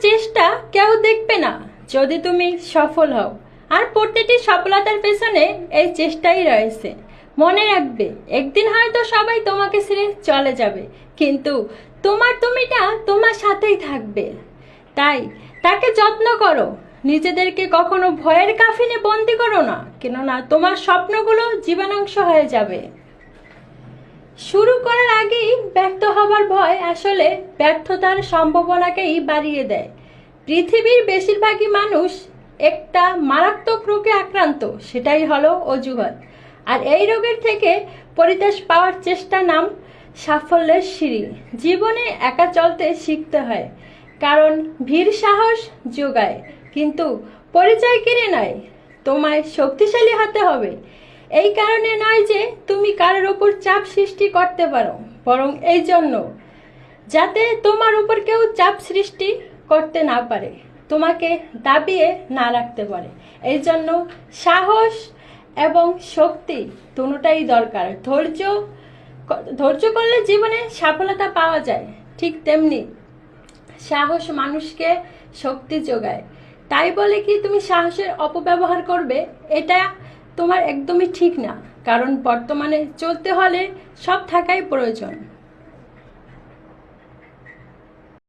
চেষ্টা কেউ দেখবে না যদি তুমি সফল হও, আর প্রতিটি সফলতার পেছনে এই চেষ্টাই রয়েছে। মনে রাখবে, একদিন হয়তো সবাই তোমাকে ছেড়ে চলে যাবে, কিন্তু তোমার তুমিটা তোমার সাথেই থাকবে। তাই তাকে যত্ন করো, নিজেদেরকে কখনো ভয়ের কাফিনে বন্দি করো না, কেননা তোমার স্বপ্নগুলো জীবনাংশ হয়ে যাবে। শুরু করার আগেই ব্যর্থ হবার ভয় আসলে ব্যর্থতার সম্ভাবনাকেই বাড়িয়ে দেয়। পৃথিবীর বেশিরভাগই মানুষ একটা মারাত্মক রোগে আক্রান্ত, সেটাই হলো অজুহাত। আর এই রোগের থেকে পরিত্রাণ পাওয়ার চেষ্টা নাম সাফল্যের সিঁড়ি। জীবনে একা চলতে শিখতে হয়, কারণ ভিড় সাহস যোগায়, কিন্তু পরিচয় কিনে নয়। তোমায় শক্তিশালী হতে হবে এই কারণে নয় যে তুমি কারোর ওপর চাপ সৃষ্টি করতে পারো, বরং এই জন্য যাতে তোমার উপর কেউ চাপ সৃষ্টি করতে না পারে, তোমাকে দাবিয়ে না রাখতে পারে। এই জন্য সাহস এবং শক্তি দুটোটাই দরকার। ধৈর্য করলে জীবনে সফলতা পাওয়া যায়, ঠিক তেমনি সাহস মানুষকে শক্তি যোগায়। তাই বলে কি তুমি সাহসের অপব্যবহার করবে, এটা তোমার একদমই ঠিক না। কারণ বর্তমানে চলতে হলে সব থাকাই প্রয়োজন।